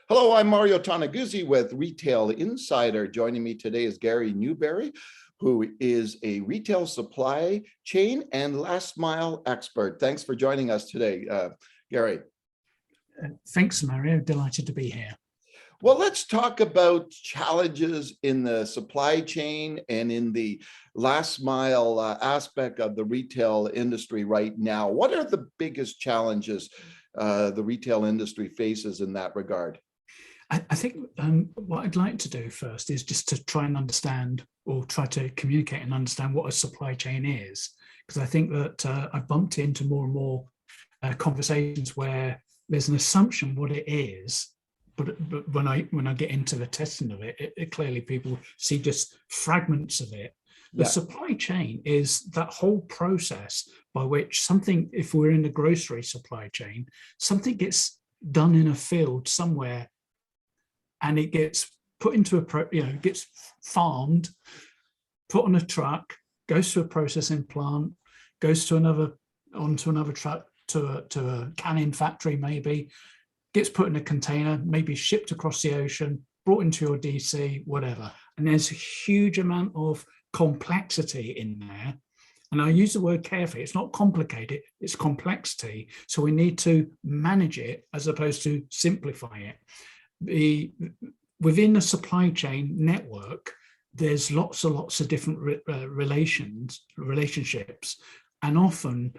Hello, I'm Mario Toneguzzi with Retail Insider. Joining me today is Gary Newbury, who is a retail supply chain and last mile expert. Thanks for joining us today, Gary. Thanks, Mario. Delighted to be here. Well, let's talk about challenges in the supply chain and in the last mile aspect of the retail industry right now. What are the biggest challenges the retail industry faces in that regard? I think what I'd like to do first is just to try and understand, or try to communicate and understand, what a supply chain is. Because I think that I've bumped into more and more conversations where there's an assumption what it is, but when I get into the testing of it, clearly people see just fragments of it. The supply chain is that whole process by which something, if we're in the grocery supply chain, something gets done in a field somewhere, and it gets put into gets farmed, put on a truck, goes to a processing plant, goes to onto another truck to a canning factory, maybe gets put in a container, maybe shipped across the ocean, brought into your DC, whatever. And there's a huge amount of complexity in there. And I use the word carefully. It's not complicated, it's complexity. So we need to manage it as opposed to simplify it. Within the supply chain network, there's lots and lots of different relationships, and often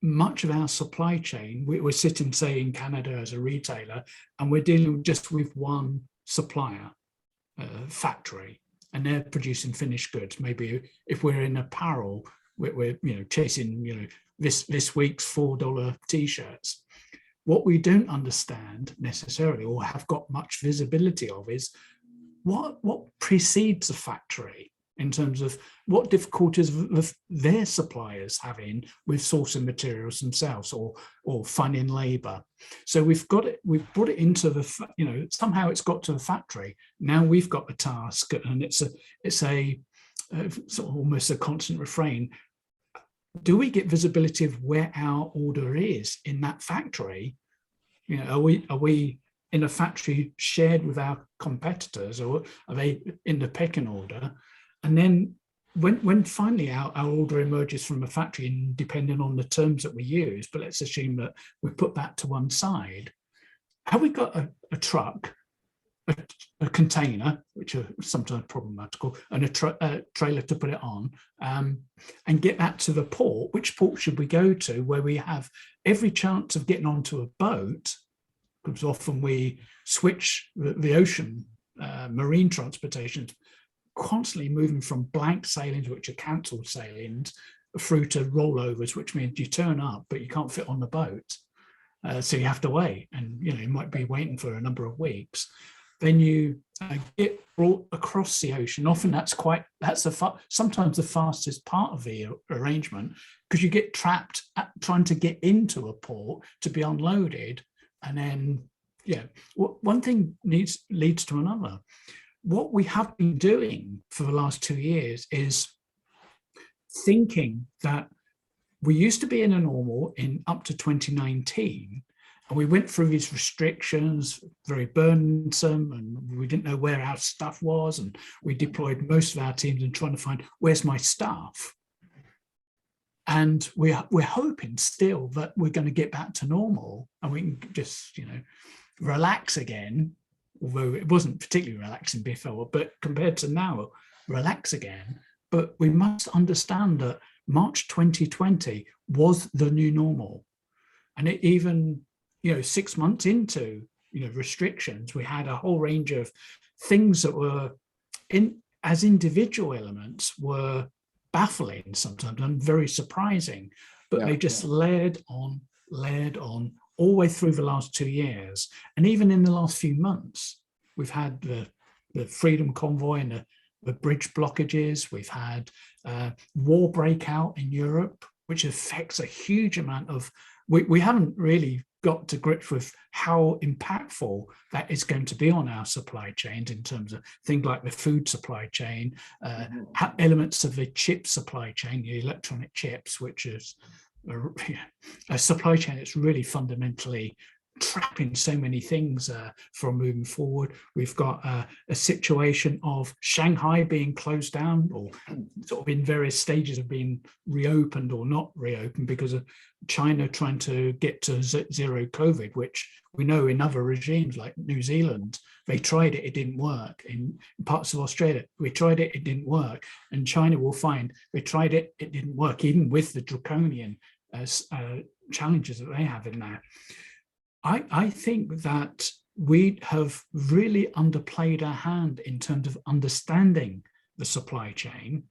much of our supply chain, we're sitting, say, in Canada as a retailer, and we're dealing just with one supplier factory, and they're producing finished goods. Maybe if we're in apparel, we're chasing this week's $4 t-shirts. What we don't understand necessarily, or have got much visibility of, is what precedes a factory in terms of what difficulties their suppliers having with sourcing materials themselves, or finding labor. So we've brought it into the, somehow it's got to the factory. Now we've got a task, and it's a sort of almost a constant refrain. Do we get visibility of where our order is in that factory? Are we in a factory shared with our competitors, or are they in the pecking order? And then when finally our order emerges from a factory, and depending on the terms that we use, but let's assume that we put that to one side, have we got a truck, a container, which are sometimes problematical, and a trailer to put it on, and get that to the port? Which port should we go to where we have every chance of getting onto a boat? Because often we switch the ocean, marine transportation, constantly moving from blank sailings, which are cancelled sailings, through to rollovers, which means you turn up but you can't fit on the boat, so you have to wait, and you might be waiting for a number of weeks. Then you get brought across the ocean. Often sometimes the fastest part of the arrangement, because you get trapped trying to get into a port to be unloaded, and then one thing leads to another. What we have been doing for the last 2 years is thinking that we used to be in a normal in up to 2019. And we went through these restrictions, very burdensome, and we didn't know where our stuff was. And we deployed most of our teams in trying to find, where's my staff? And we're hoping still that we're going to get back to normal and we can just, relax again, although it wasn't particularly relaxing before, but compared to now, relax again. But we must understand that March 2020 was the new normal. And it even, 6 months into, restrictions, we had a whole range of things that were as individual elements were baffling sometimes and very surprising, but they just layered on all the way through the last 2 years. And even in the last few months, we've had the Freedom Convoy and the bridge blockages. We've had war breakout in Europe, which affects a huge amount of, we haven't really got to grips with how impactful that is going to be on our supply chains in terms of things like the food supply chain, elements of the chip supply chain, the electronic chips, which is a supply chain that's really fundamentally trapping so many things from moving forward. We've got a situation of Shanghai being closed down, or sort of in various stages of being reopened or not reopened, because of China trying to get to zero COVID, which we know in other regimes like New Zealand, they tried it, it didn't work. In parts of Australia, we tried it, it didn't work. And China will find they tried it, it didn't work, even with the draconian challenges that they have in that. I think that we have really underplayed our hand in terms of understanding the supply chain,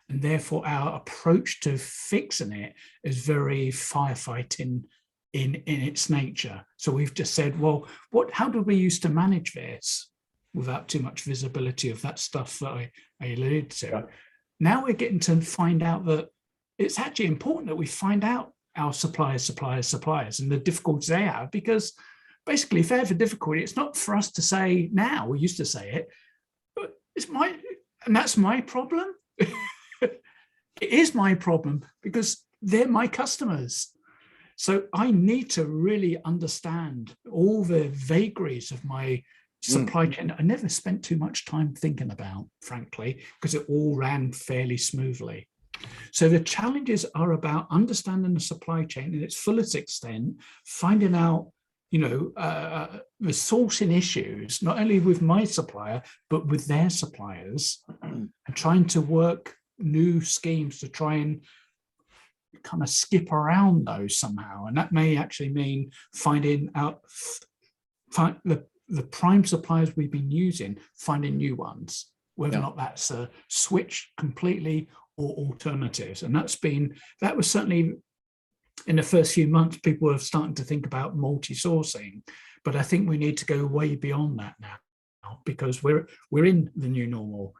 and therefore our approach to fixing it is very firefighting in its nature. So we've just said, well, how do we used to manage this without too much visibility of that stuff that I alluded to? Yeah. Now we're getting to find out that it's actually important that we find out our suppliers and the difficulties they have, because basically if they have a difficulty, it's not for us to say now, we used to say it, but that's my problem. It is my problem because they're my customers. So I need to really understand all the vagaries of my supply chain. I never spent too much time thinking about, frankly, because it all ran fairly smoothly. So the challenges are about understanding the supply chain in its fullest extent, finding out, the sourcing issues, not only with my supplier, but with their suppliers, and trying to work new schemes to try and kind of skip around those somehow. And that may actually mean finding out the prime suppliers we've been using, finding new ones, whether or not that's a switch completely or alternatives. And that was certainly in the first few months, people were starting to think about multi-sourcing, but I think we need to go way beyond that now, because we're in the new normal.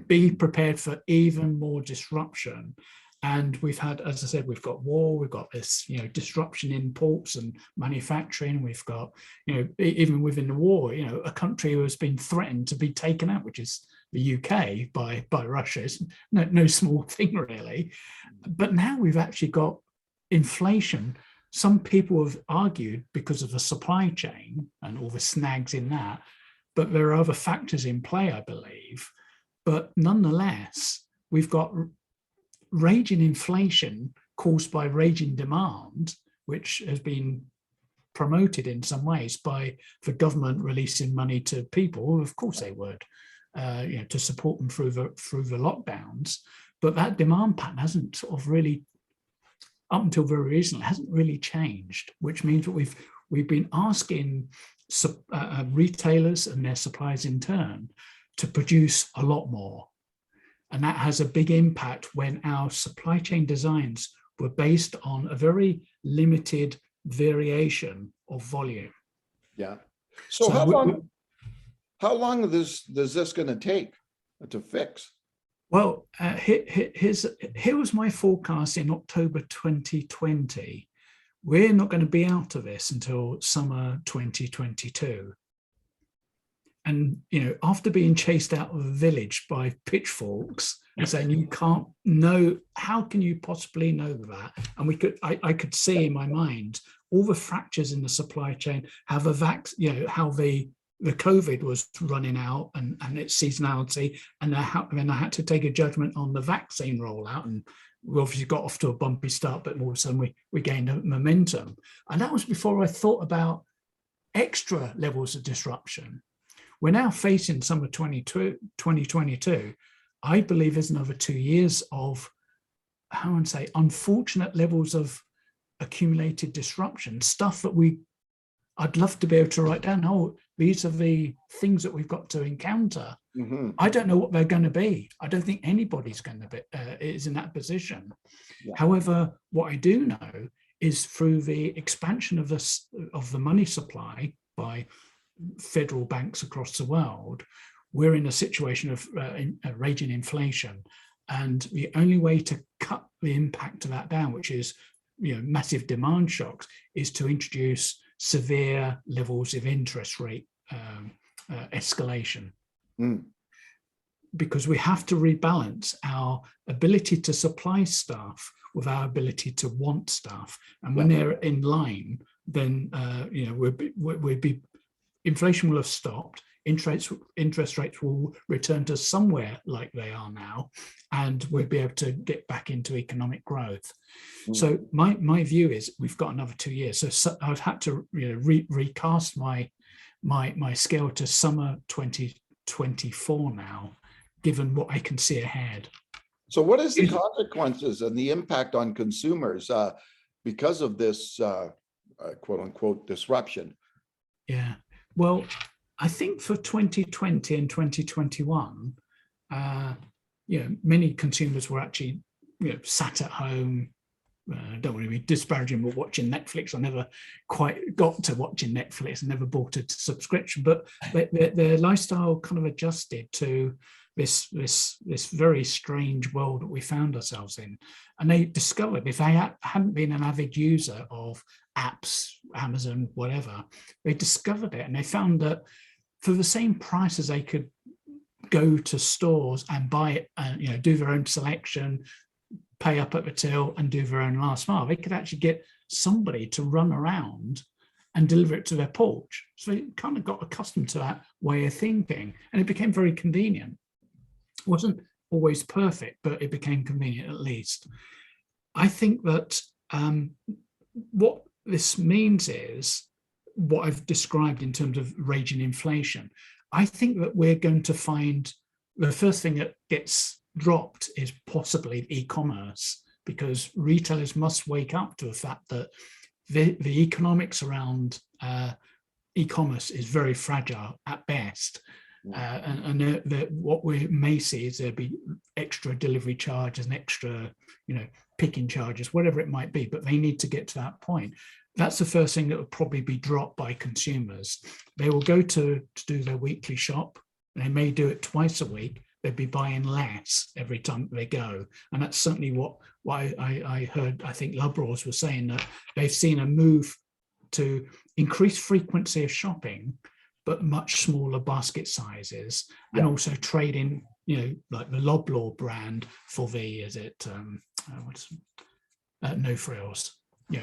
Be prepared for even more disruption. And we've had, as I said, we've got war, we've got this, disruption in ports and manufacturing. We've got, even within the war, a country who has been threatened to be taken out, which is the UK by Russia. It's no small thing, really. But now we've actually got inflation. Some people have argued because of the supply chain and all the snags in that, but there are other factors in play, I believe. But nonetheless, we've got raging inflation caused by raging demand, which has been promoted in some ways by the government releasing money to people. Of course they would, to support them through the lockdowns. But that demand pattern hasn't sort of really, up until very recently, hasn't really changed, which means that we've been asking retailers and their suppliers in turn to produce a lot more. And that has a big impact when our supply chain designs were based on a very limited variation of volume. Yeah. So how long is this going to take to fix? Well, here was my forecast in October 2020. We're not going to be out of this until summer 2022. And, after being chased out of a village by pitchforks and saying, you can't know, how can you possibly know that? And I could see in my mind all the fractures in the supply chain, how the COVID was running out and its seasonality, and I had to take a judgment on the vaccine rollout, and we obviously got off to a bumpy start, but all of a sudden we gained momentum. And that was before I thought about extra levels of disruption. We're now facing summer 2022. I believe there's another 2 years of, unfortunate levels of accumulated disruption, stuff that I'd love to be able to write down. Oh, these are the things that we've got to encounter. Mm-hmm. I don't know what they're going to be. I don't think anybody's going to be is in that position. Yeah. However, what I do know is through the expansion of the money supply by federal banks across the world, we're in a situation of raging inflation, and the only way to cut the impact of that down, which is massive demand shocks, is to introduce severe levels of interest rate escalation. Because we have to rebalance our ability to supply stuff with our ability to want stuff, and when they're in line, then we'd be inflation will have stopped. Interest rates will return to somewhere like they are now, and we'll be able to get back into economic growth. So my view is we've got another 2 years. So I've had to recast my scale to summer 2024 now, given what I can see ahead. So what is the consequences and the impact on consumers because of this quote unquote disruption? Yeah, well, I think for 2020 and 2021, many consumers were actually, sat at home. Don't want to be disparaging, but watching Netflix. I never quite got to watching Netflix. I never bought a subscription, but their lifestyle kind of adjusted to this very strange world that we found ourselves in. And they discovered, if they hadn't been an avid user of apps, Amazon, whatever, they discovered it, and they found that for the same price as they could go to stores and buy it and do their own selection, pay up at the till and do their own last mile, they could actually get somebody to run around and deliver it to their porch. So they kind of got accustomed to that way of thinking, and it became very convenient. It wasn't always perfect, but it became convenient at least. I think that what this means is what I've described in terms of raging inflation. I think that we're going to find the first thing that gets dropped is possibly e-commerce, because retailers must wake up to the fact that the economics around e-commerce is very fragile at best. And what we may see is there'll be extra delivery charges and extra, picking charges, whatever it might be, but they need to get to that point. That's the first thing that will probably be dropped by consumers. They will go to do their weekly shop, and they may do it twice a week. They'll be buying less every time they go. And that's certainly what I heard. I think Lubros was saying that they've seen a move to increase frequency of shopping, but much smaller basket sizes, and also trading, like the Loblaw brand for No Frills,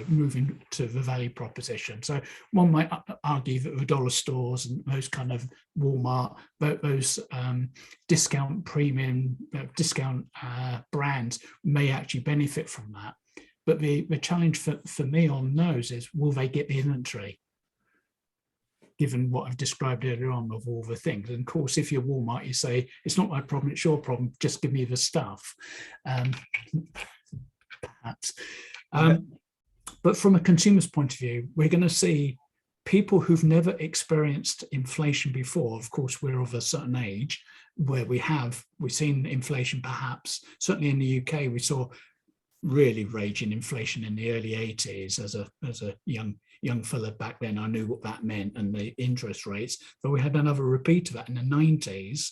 moving to the value proposition. So one might argue that the dollar stores and those kind of Walmart, those discount premium, discount brands may actually benefit from that. But the challenge for me on those is, will they get the inventory? Given what I've described earlier on of all the things. And of course, if you're Walmart, you say, it's not my problem, it's your problem, just give me the stuff. Perhaps. But from a consumer's point of view, we're going to see people who've never experienced inflation before. Of course, we're of a certain age where we've seen inflation, perhaps, certainly in the UK, we saw really raging inflation in the early 80s as a young fella back then. I knew what that meant and the interest rates, but we had another repeat of that in the 90s.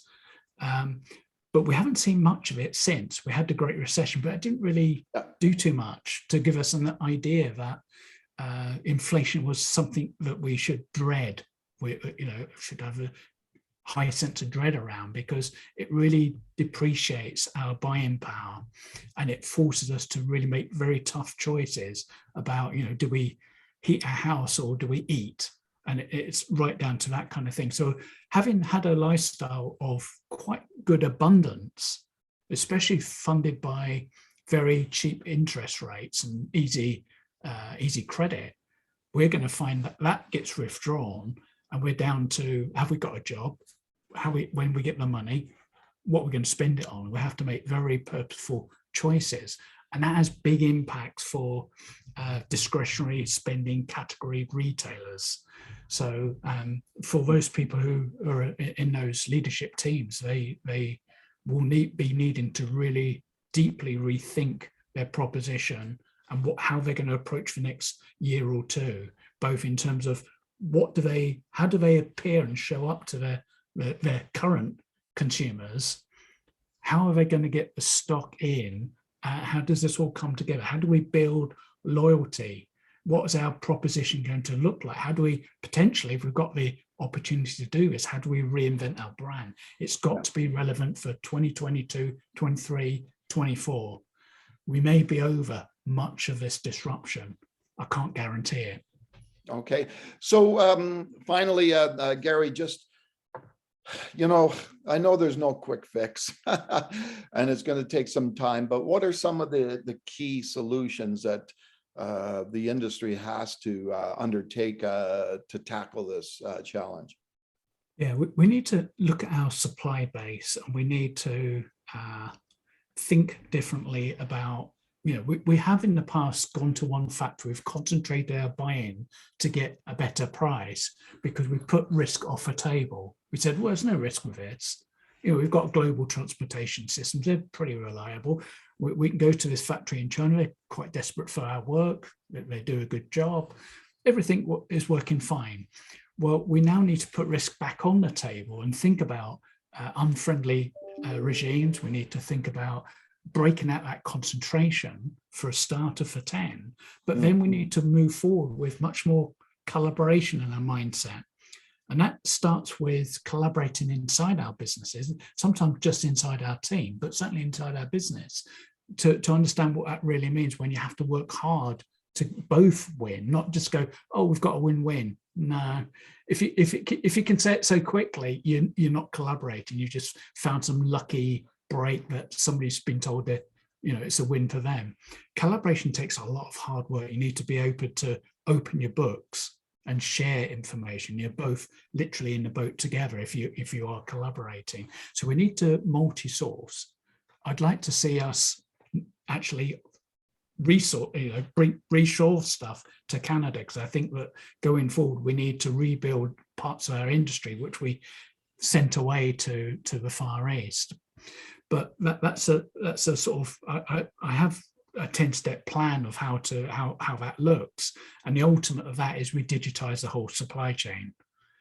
But we haven't seen much of it since. We had the Great Recession, but it didn't really do too much to give us an idea that inflation was something that we should dread. We should have a high sense of dread around, because it really depreciates our buying power, and it forces us to really make very tough choices about, do we heat a house or do we eat? And it's right down to that kind of thing. So having had a lifestyle of quite good abundance, especially funded by very cheap interest rates and easy credit, we're going to find that gets withdrawn, and we're down to, have we got a job? When we get the money, what we're going to spend it on? We have to make very purposeful choices. And that has big impacts for discretionary spending category retailers. So for those people who are in those leadership teams, they will be needing to really deeply rethink their proposition and how they're going to approach the next year or two, both in terms of how do they appear and show up to their current consumers? How are they going to get the stock in? How does this all come together? How do we build loyalty? What is our proposition going to look like? How do we potentially, if we've got the opportunity to do this, how do we reinvent our brand? It's got to be relevant for 2022, 23, 24. We may be over much of this disruption. I can't guarantee it. Okay. So finally, Gary, just, I know there's no quick fix and it's going to take some time, but what are some of the key solutions that the industry has to undertake to tackle this challenge? Yeah, we need to look at our supply base, and we need to think differently about, we have in the past gone to one factory, we've concentrated our buy-in to get a better price because we put risk off a table. We said, well, there's no risk with this. We've got global transportation systems, they're pretty reliable. We can go to this factory in China, they're quite desperate for our work, they do a good job, everything is working fine. Well, we now need to put risk back on the table and think about unfriendly regimes. We need to think about breaking out that concentration for a starter for 10, but then we need to move forward with much more collaboration in our mindset. And that starts with collaborating inside our businesses, sometimes just inside our team, but certainly inside our business, to understand what that really means when you have to work hard to both win, not just go, oh, we've got a win-win. No, if you can say it so quickly, you're not collaborating. You just found some lucky break that somebody's been told that it's a win for them. Collaboration takes a lot of hard work. You need to be open to open your books and share information. You're both literally in the boat together if you are collaborating. So we need to multi-source. I'd like to see us actually reshore stuff to Canada, because I think that going forward we need to rebuild parts of our industry which we sent away to the Far East. But that's a sort of, I have a 10-step plan of how that looks, and the ultimate of that is we digitize the whole supply chain.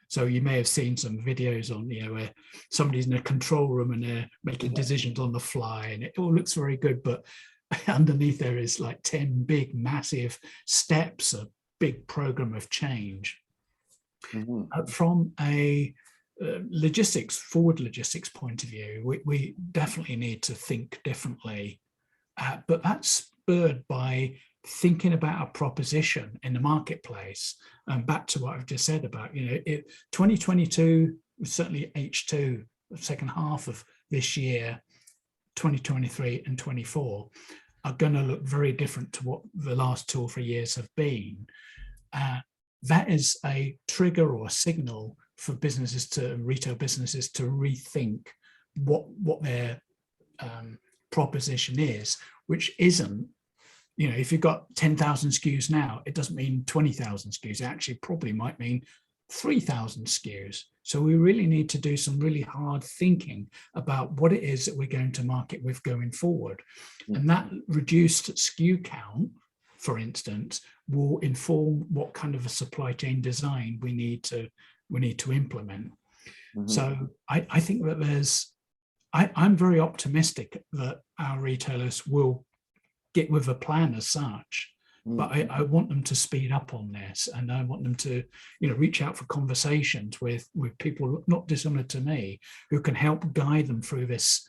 So you may have seen some videos on, where somebody's in a control room and they're making decisions on the fly, and it all looks very good, but underneath there is like 10 big, massive steps, a big program of change. From a forward logistics point of view, we definitely need to think differently, but that's spurred by thinking about a proposition in the marketplace. And back to what I've just said about, 2022, certainly H2, the second half of this year, 2023 and 24 are going to look very different to what the last 2 or 3 years have been. That is a trigger or a signal for retail businesses to rethink what their proposition is, which isn't, if you've got 10,000 SKUs now, it doesn't mean 20,000 SKUs. It actually probably might mean 3,000 SKUs. So we really need to do some really hard thinking about what it is that we're going to market with going forward. And that reduced SKU count, for instance, will inform what kind of a supply chain design we need to implement. So I think that I'm very optimistic that our retailers will get with a plan as such. But I want them to speed up on this, and I want them to, reach out for conversations with people not dissimilar to me, who can help guide them through this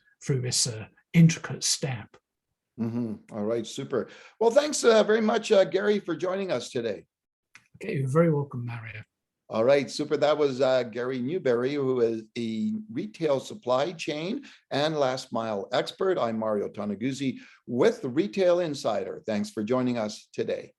intricate step. All right, super. Well, thanks very much, Gary, for joining us today. Okay, you're very welcome, Mario. All right, super. That was Gary Newbury, who is a retail supply chain and last mile expert. I'm Mario Toneguzzi with the Retail Insider. Thanks for joining us today.